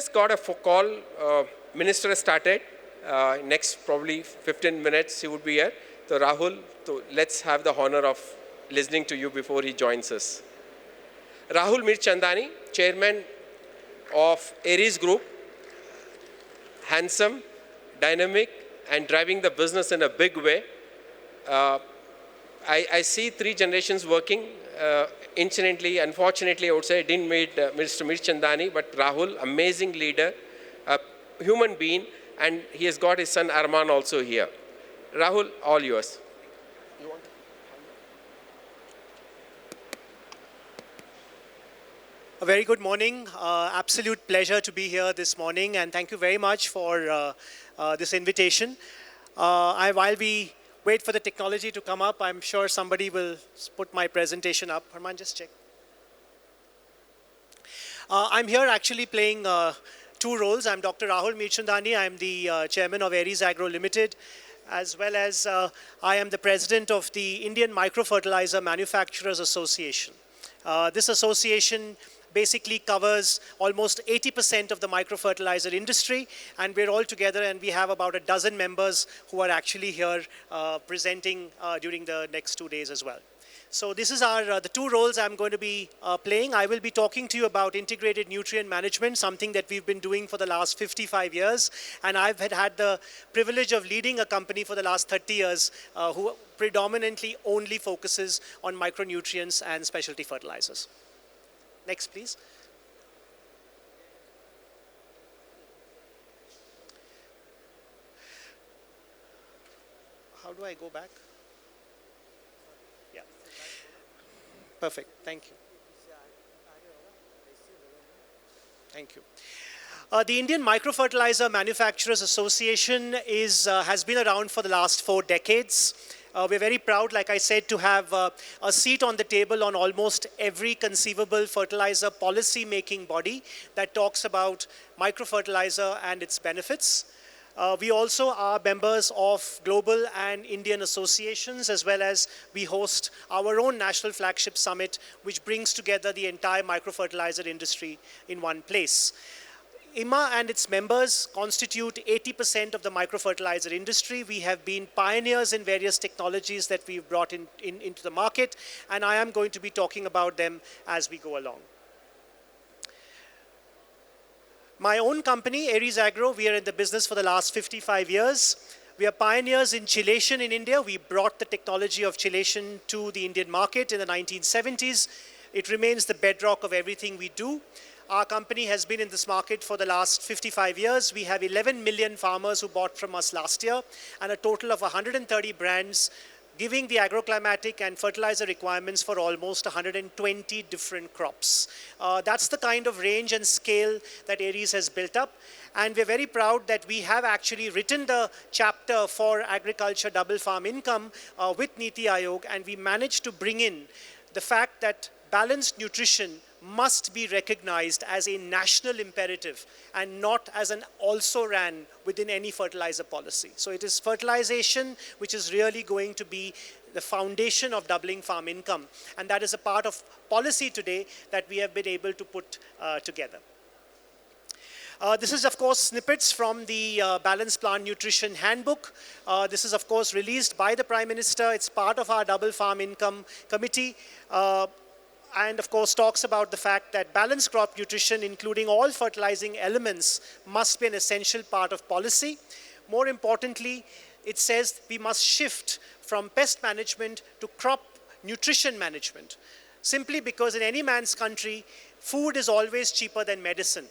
just got a call. Minister has started. Next probably 15 minutes he would be here. So Rahul, let's have the honor of listening to you before he joins us. Rahul Mirchandani, Chairman of Aries Group, handsome, dynamic, and driving the business in a big way. I see 3 generations working. Incidentally, unfortunately, I would say I didn't meet Mr. Mirchandani, but Rahul, amazing leader, a human being, and he has got his son Arman also here. Rahul, all yours. A very good morning. Absolute pleasure to be here this morning, and thank you very much for this invitation. While we wait for the technology to come up, I'm sure somebody will put my presentation up. Arman, just check. I'm here actually playing 2 roles. I'm Dr. Rahul Mirchandani. I'm the chairman of Aries Agro Limited, as well as I am the president of the Indian Microfertilizer Manufacturers Association. This association basically covers almost 80% of the microfertilizer industry, and we're all together, and we have about a dozen members who are actually here presenting during the next 2 days as well. So this is the 2 roles I'm going to be playing. I will be talking to you about integrated nutrient management, something that we've been doing for the last 55 years, and I've had the privilege of leading a company for the last 30 years who predominantly only focuses on micronutrients and specialty fertilizers. Next, please. How do I go back? Yeah. Perfect. Thank you. Thank you. The Indian Microfertilizer Manufacturers Association has been around for the last 4 decades. We're very proud, like I said, to have a seat on the table on almost every conceivable fertilizer policy-making body that talks about microfertilizer and its benefits. We also are members of global and Indian associations, as well as we host our own national flagship summit, which brings together the entire microfertilizer industry in one place. IMMA and its members constitute 80% of the microfertilizer industry. We have been pioneers in various technologies that we've brought into the market, and I am going to be talking about them as we go along. My own company, Aries Agro, we are in the business for the last 55 years. We are pioneers in chelation in India. We brought the technology of chelation to the Indian market in the 1970s. It remains the bedrock of everything we do. Our company has been in this market for the last 55 years. We have 11 million farmers who bought from us last year, and a total of 130 brands, giving the agroclimatic and fertilizer requirements for almost 120 different crops. That's the kind of range and scale that Aries has built up. And we're very proud that we have actually written the chapter for agriculture double farm income with Niti Aayog, and we managed to bring in the fact that balanced nutrition must be recognized as a national imperative and not as an also-ran within any fertilizer policy. So it is fertilization which is really going to be the foundation of doubling farm income, and that is a part of policy today that we have been able to put together. This is, of course, snippets from the Balanced Plant Nutrition Handbook. This is, of course, released by the Prime Minister. It's part of our Double Farm Income Committee. And of course talks about the fact that balanced crop nutrition, including all fertilizing elements, must be an essential part of policy. More importantly, it says we must shift from pest management to crop nutrition management, simply because in any man's country, food is always cheaper than medicine.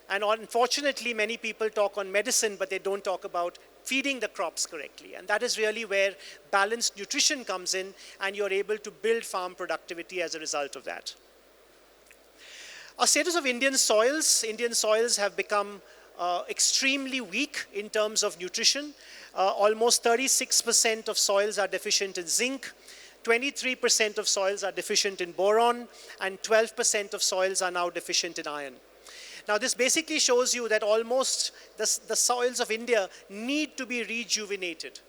And unfortunately, many people talk on medicine, but they don't talk about feeding the crops correctly. And that is really where balanced nutrition comes in, and you're able to build farm productivity as a result of that. Our status of Indian soils have become extremely weak in terms of nutrition. Almost 36% of soils are deficient in zinc, 23% of soils are deficient in boron, and 12% of soils are now deficient in iron. Now, this basically shows you that almost the soils of India need to be rejuvenated.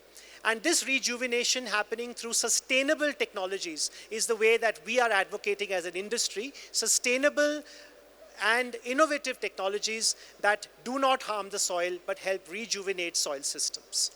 And this rejuvenation happening through sustainable technologies is the way that we are advocating as an industry. Sustainable and innovative technologies that do not harm the soil but help rejuvenate soil systems.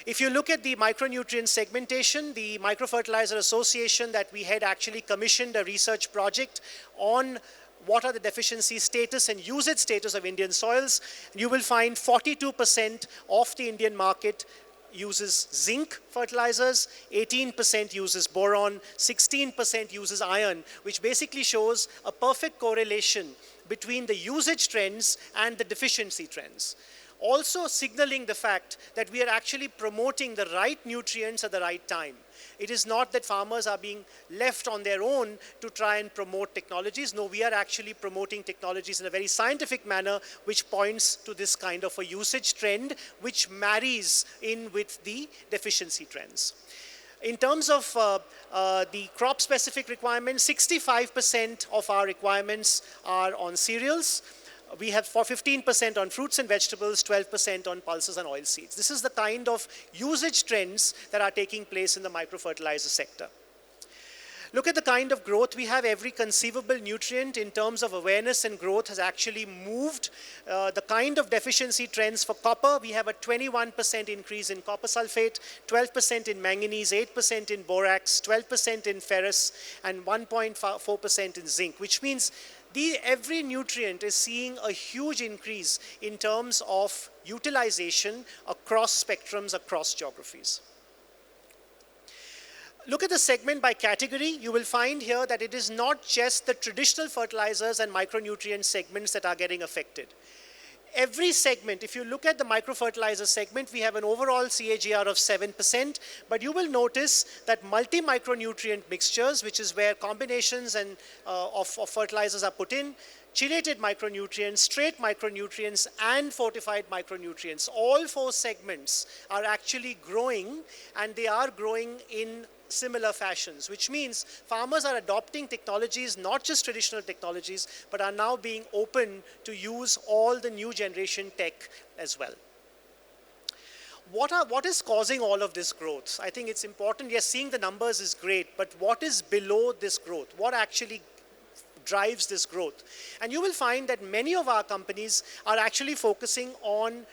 If you look at the micronutrient segmentation, the Microfertilizer Association that we had actually commissioned a research project on what are the deficiency status and usage status of Indian soils. You will find 42% of the Indian market uses zinc fertilizers, 18% uses boron, 16% uses iron, which basically shows a perfect correlation between the usage trends and the deficiency trends. Also signaling the fact that we are actually promoting the right nutrients at the right time. It is not that farmers are being left on their own to try and promote technologies. No, we are actually promoting technologies in a very scientific manner, which points to this kind of a usage trend, which marries in with the deficiency trends. In terms of the crop-specific requirements, 65% of our requirements are on cereals. We have 15% on fruits and vegetables, 12% on pulses and oilseeds. This is the kind of usage trends that are taking place in the microfertilizer sector. Look at the kind of growth we have. Every conceivable nutrient in terms of awareness and growth has actually moved. The kind of deficiency trends for copper, we have a 21% increase in copper sulfate, 12% in manganese, 8% in borax, 12% in ferrous, and 1.4% in zinc, which means every nutrient is seeing a huge increase in terms of utilization across spectrums, across geographies. Look at the segment by category. You will find here that it is not just the traditional fertilizers and micronutrient segments that are getting affected. Every segment, if you look at the microfertilizer segment, we have an overall CAGR of 7%, but you will notice that multi-micronutrient mixtures, which is where combinations of fertilizers are put in, chelated micronutrients, straight micronutrients, and fortified micronutrients, all four segments are actually growing, and they are growing in similar fashions, which means farmers are adopting technologies, not just traditional technologies, but are now being open to use all the new generation tech as well. What is causing all of this growth? I think it's important. Yes, seeing the numbers is great, but what is below this growth? What actually drives this growth? And you will find that many of our companies are actually focusing on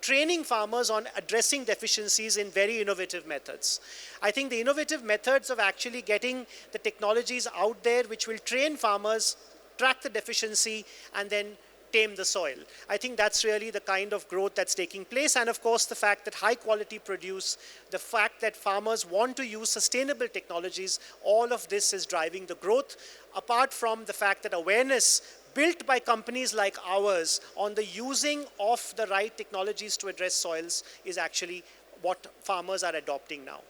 training farmers on addressing deficiencies in very innovative methods. I think the innovative methods of actually getting the technologies out there which will train farmers, track the deficiency, and then tame the soil. I think that's really the kind of growth that's taking place. And of course, the fact that high quality produce, the fact that farmers want to use sustainable technologies, all of this is driving the growth, apart from the fact that awareness built by companies like ours on the using of the right technologies to address soils is actually what farmers are adopting now.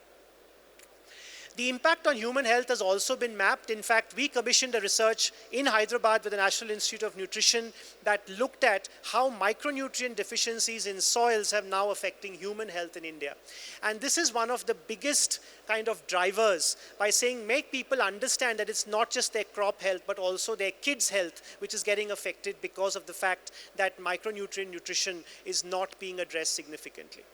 The impact on human health has also been mapped. In fact, we commissioned a research in Hyderabad with the National Institute of Nutrition that looked at how micronutrient deficiencies in soils have now affecting human health in India. And this is one of the biggest kind of drivers by saying make people understand that it's not just their crop health, but also their kids' health, which is getting affected because of the fact that micronutrient nutrition is not being addressed significantly.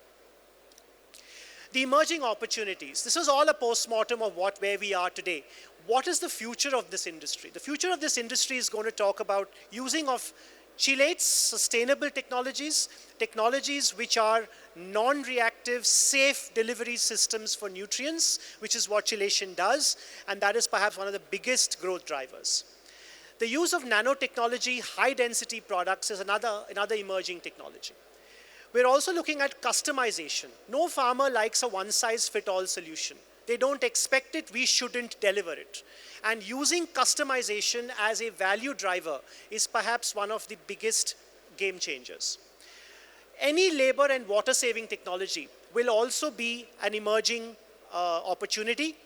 The emerging opportunities. This is all a post-mortem of where we are today. What is the future of this industry? The future of this industry is going to talk about using of chelates, sustainable technologies, technologies which are non-reactive, safe delivery systems for nutrients, which is what chelation does, and that is perhaps one of the biggest growth drivers. The use of nanotechnology, high-density products is another emerging technology. We're also looking at customization. No farmer likes a one-size-fits-all solution. They don't expect it, we shouldn't deliver it. And using customization as a value driver is perhaps one of the biggest game changers. Any labor and water-saving technology will also be an emerging opportunity.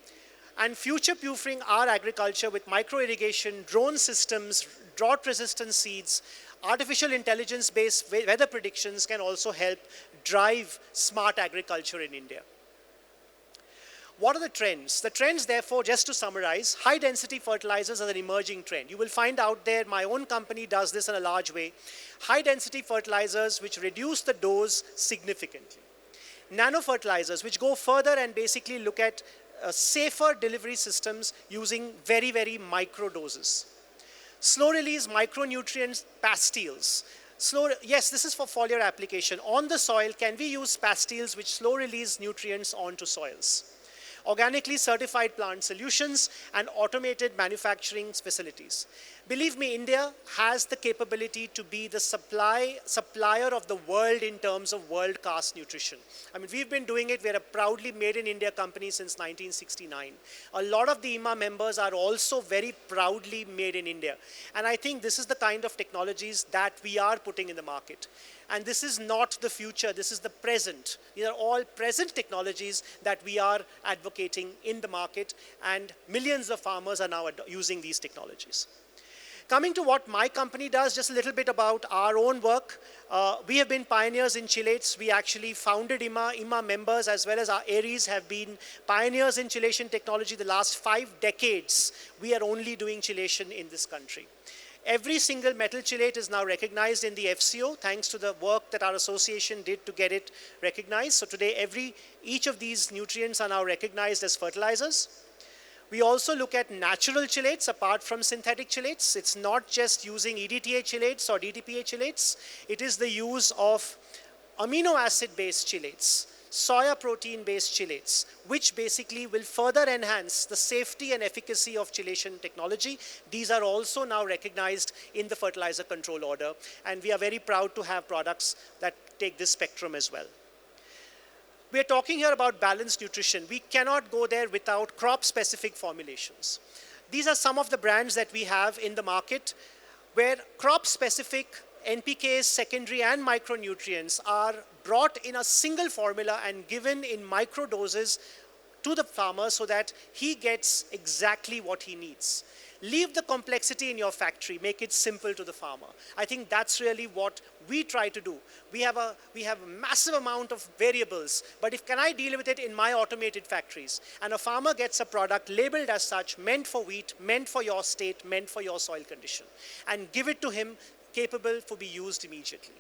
And future-proofing our agriculture with micro-irrigation, drone systems, drought-resistant seeds, artificial intelligence-based weather predictions can also help drive smart agriculture in India. What are the trends? The trends, therefore, just to summarize, high-density fertilizers are an emerging trend. You will find out there, my own company does this in a large way, high-density fertilizers which reduce the dose significantly. Nano-fertilizers which go further and basically look at safer delivery systems using very, very micro doses. Slow release micronutrient pastilles. Yes, this is for foliar application. On the soil, can we use pastilles which slow release nutrients onto soils? Organically certified plant solutions, and automated manufacturing facilities. Believe me, India has the capability to be the supplier of the world in terms of world-class nutrition. I mean, we've been doing it. We're a proudly made-in-India company since 1969. A lot of the IMMA members are also very proudly made in India. And I think this is the kind of technologies that we are putting in the market. And this is not the future, this is the present. These are all present technologies that we are advocating in the market, and millions of farmers are now using these technologies. Coming to what my company does, just a little bit about our own work. We have been pioneers in chelates. We actually founded IMMA. IMMA members as well as our Aries have been pioneers in chelation technology the last 5 decades. We are only doing chelation in this country. Every single metal chelate is now recognized in the FCO, thanks to the work that our association did to get it recognized. So today, each of these nutrients are now recognized as fertilizers. We also look at natural chelates apart from synthetic chelates. It's not just using EDTA chelates or DTPA chelates. It is the use of amino acid-based chelates, soya protein-based chelates, which basically will further enhance the safety and efficacy of chelation technology. These are also now recognized in the fertilizer control order, and we are very proud to have products that take this spectrum as well. We are talking here about balanced nutrition. We cannot go there without crop-specific formulations. These are some of the brands that we have in the market where crop-specific NPKs, secondary and micronutrients are brought in a single formula and given in micro doses to the farmer so that he gets exactly what he needs. Leave the complexity in your factory, make it simple to the farmer. I think that's really what we try to do. We have a massive amount of variables, but can I deal with it in my automated factories? And a farmer gets a product labeled as such, meant for wheat, meant for your state, meant for your soil condition, and give it to him capable to be used immediately.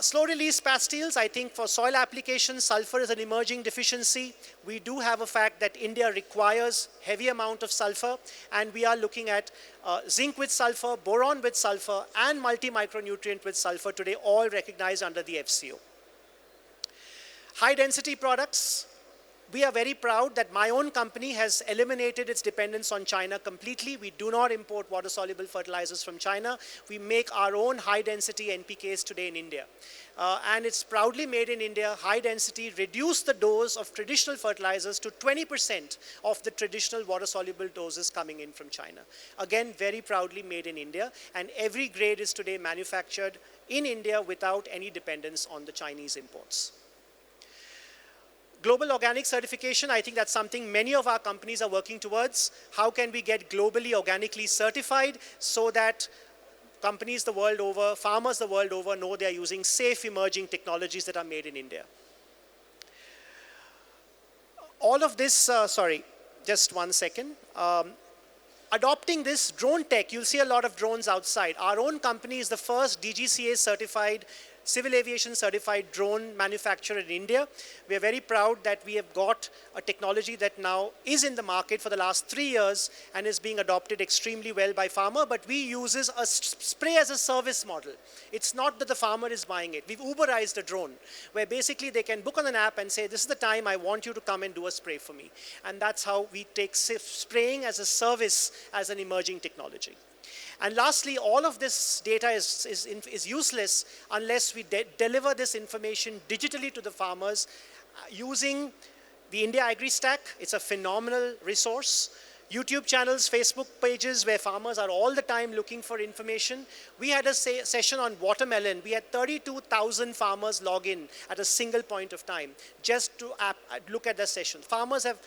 Slow release pastilles, I think for soil application, sulfur is an emerging deficiency. We do have a fact that India requires heavy amount of sulfur, and we are looking at zinc with sulfur, boron with sulfur, and multi-micronutrient with sulfur today, all recognized under the FCO. High density products. We are very proud that my own company has eliminated its dependence on China completely. We do not import water-soluble fertilizers from China. We make our own high-density NPKs today in India. And it's proudly made in India. High-density reduced the dose of traditional fertilizers to 20% of the traditional water-soluble doses coming in from China. Again, very proudly made in India. And every grade is today manufactured in India without any dependence on the Chinese imports. Global organic certification, I think that's something many of our companies are working towards. How can we get globally organically certified so that companies the world over, farmers the world over know they're using safe emerging technologies that are made in India. All of this, just one second. Adopting this drone tech, you'll see a lot of drones outside. Our own company is the first DGCA certified civil aviation certified drone manufacturer in India. We are very proud that we have got a technology that now is in the market for the last 3 years and is being adopted extremely well by farmer, but we uses a spray as a service model. It's not that the farmer is buying it. We've Uberized a drone where basically they can book on an app and say, this is the time I want you to come and do a spray for me. And that's how we take spraying as a service as an emerging technology. And lastly, all of this data is useless unless we deliver this information digitally to the farmers using the India Agri Stack. It's a phenomenal resource. YouTube channels, Facebook pages where farmers are all the time looking for information. We had a session on watermelon. We had 32,000 farmers log in at a single point of time just to look at the session. Farmers have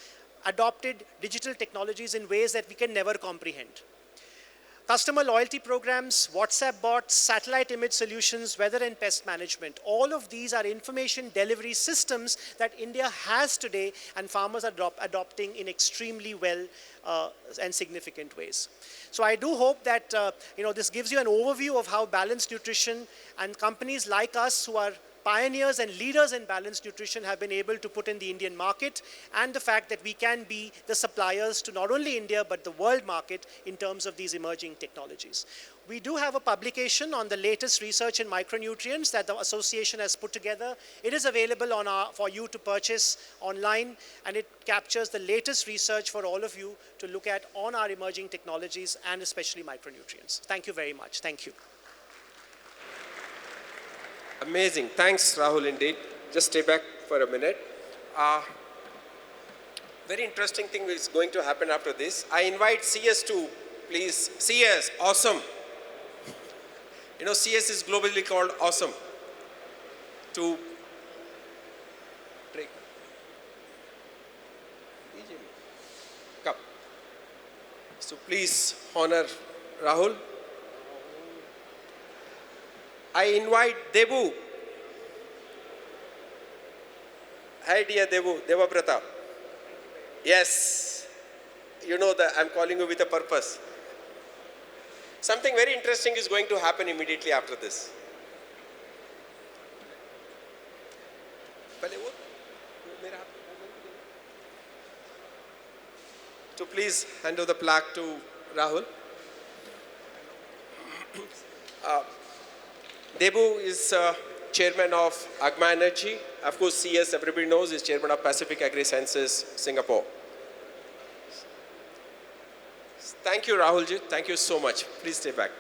adopted digital technologies in ways that we can never comprehend. Customer loyalty programs, WhatsApp bots, satellite image solutions, weather and pest management. All of these are information delivery systems that India has today and farmers are adopting in extremely well and significant ways. So I do hope that this gives you an overview of how balanced nutrition and companies like us who are pioneers and leaders in balanced nutrition have been able to put in the Indian market, and the fact that we can be the suppliers to not only India but the world market in terms of these emerging technologies. We do have a publication on the latest research in micronutrients that the association has put together. It is available for you to purchase online, and it captures the latest research for all of you to look at on our emerging technologies and especially micronutrients. Thank you very much. Thank you. Amazing. Thanks, Rahul, indeed. Just stay back for a minute. Very interesting thing is going to happen after this. I invite CS to please. CS, awesome. You know, CS is globally called awesome. To break. Come. So please honor Rahul. I invite Debu. Hi dear Debu, Devabrata. Yes, you know that I'm calling you with a purpose. Something very interesting is going to happen immediately after this. So please hand over the plaque to Rahul. Debu is chairman of IMMA Energy. Of course, CS, everybody knows, is chairman of Pacific Agri Sciences, Singapore. Thank you, Rahulji. Thank you so much. Please stay back.